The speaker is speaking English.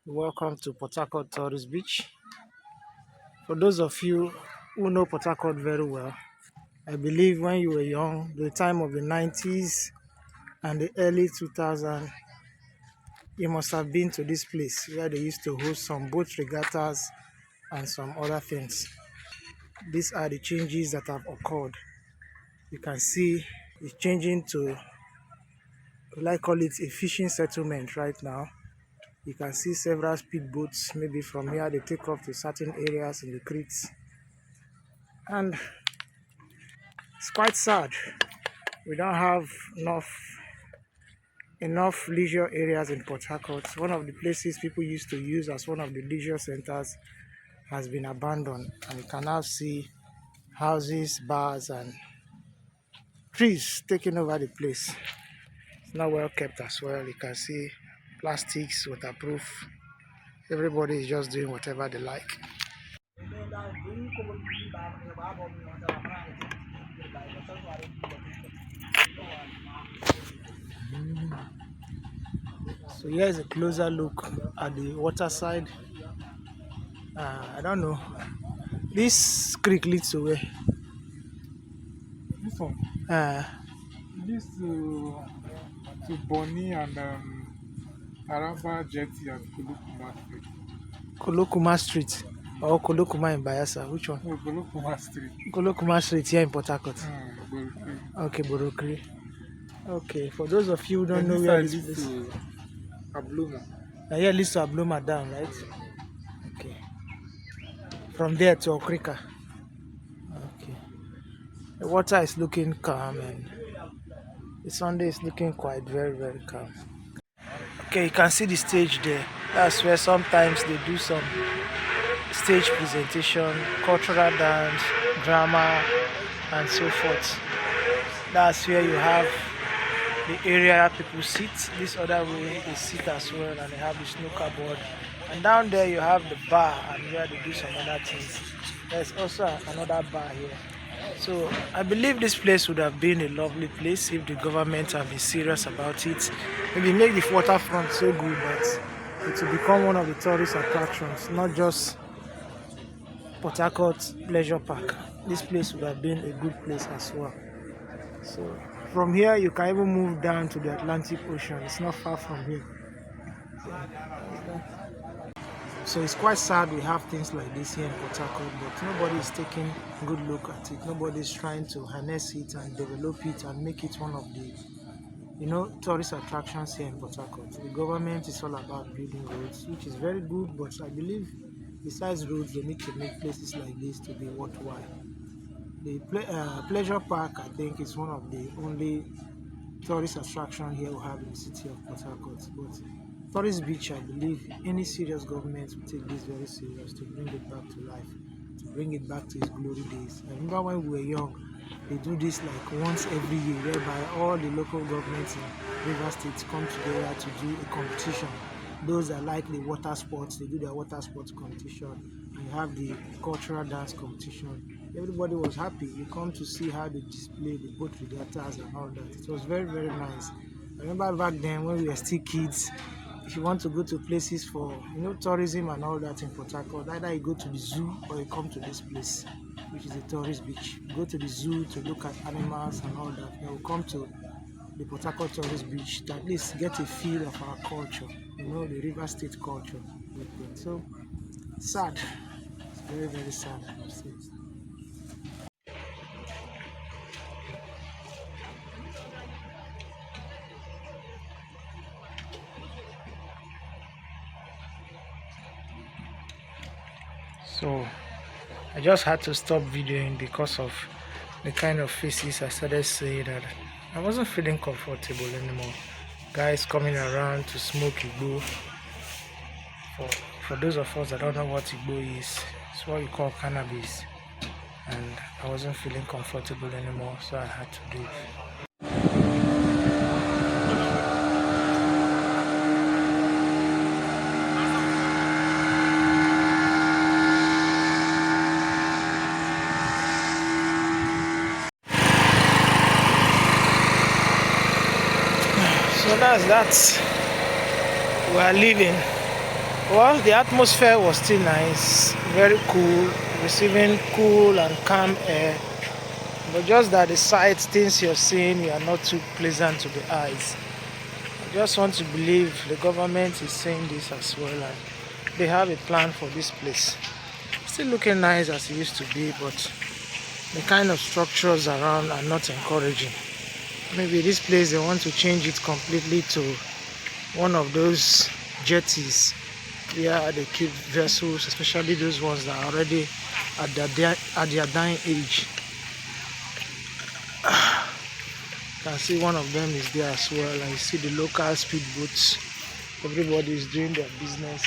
Welcome to Port Harcourt Tourist Beach. For those of you who know Port Harcourt very well, I believe when you were young, the time of the 90s and the early 2000s, you must have been to this place where they used to host some boat regattas and some other things. These are the changes that have occurred. You can see it's changing to, I call it a fishing settlement right now. You can see several speedboats, maybe from here they take off to certain areas in the creeks. And it's quite sad. We don't have enough leisure areas in Port Harcourt. One of the places people used to use as one of the leisure centers has been abandoned, and you can now see houses, bars, and trees taking over the place. It's not well kept as well. You can see plastics, waterproof. Everybody is just doing whatever they like. So here is a closer look at the water side. I don't know. This creek leads to where? This one Uh, leads to Bonny and Araba Jetty and Kulukuma Street. Kolokuma Street or Kolokuma in Bayelsa. Which one? No, Kulukuma Street. Kolokuma Street here in Port Harcourt. Borokri. Okay, Borokri. Okay, for those of you who don't Then know this where side this leads place is, to Abluma. here leads to Abloma Dam, right? Okay. From there to Okrika. Okay. The water is looking calm and the Sunday is looking quite very calm. Okay, you can see the stage there. That's where sometimes they do some stage presentation, cultural dance, drama, and so forth. That's where you have the area people sit. This other way they sit as well, and they have the snooker board. And down there you have the bar, and where they do some other things. There's also another bar here. So I believe this place would have been a lovely place if the government had been serious about it. Maybe make the waterfront so good that it will become one of the tourist attractions, not just Port Harcourt Leisure Park. This place would have been a good place as well. So from here you can even move down to the Atlantic Ocean. It's not far from here. So it's quite sad we have things like this here in Port Harcourt, but nobody is taking a good look at it. Nobody is trying to harness it and develop it and make it one of the tourist attractions here in Port Harcourt. The government is all about building roads, which is very good, but I believe besides roads, they need to make places like this to be worthwhile. The pleasure park, I think, is one of the only tourist attraction here we have in the city of Port Harcourt. But Tourist Beach, I believe any serious government will take this very serious to bring it back to life, to bring it back to its glory days. I remember when we were young, they do this like once every year, whereby all the local governments in River State come together to do a competition. Those that like the water sports, they do their water sports competition. And you have the cultural dance competition. Everybody was happy. You come to see how they display the boat regattas and all that. It was very nice. I remember back then when we were still kids, if you want to go to places for tourism and all that in Port Harcourt, either you go to the zoo or you come to this place, which is a tourist beach. You go to the zoo to look at animals and all that. Then we come to the Port Harcourt tourist beach to at least get a feel of our culture, the River State culture. So sad. It's very sad, I must say. So I just had to stop videoing because of the kind of faces I started saying that I wasn't feeling comfortable anymore. Guys coming around to smoke Igbo. For those of us that don't know what Igbo is, it's what you call cannabis. And I wasn't feeling comfortable anymore, so I had to leave. So that's that. We are leaving. Well, the atmosphere was still nice, very cool, receiving cool and calm air. But just that the sights, things you're seeing, are not too pleasant to the eyes. I just want to believe the government is saying this as well, and they have a plan for this place. Still looking nice as it used to be, but the kind of structures around are not encouraging. Maybe this place they want to change it completely to one of those jetties where they keep vessels, especially those ones that are already at their dying age. You can see one of them is there as well, and you see the local speedboats. Everybody is doing their business.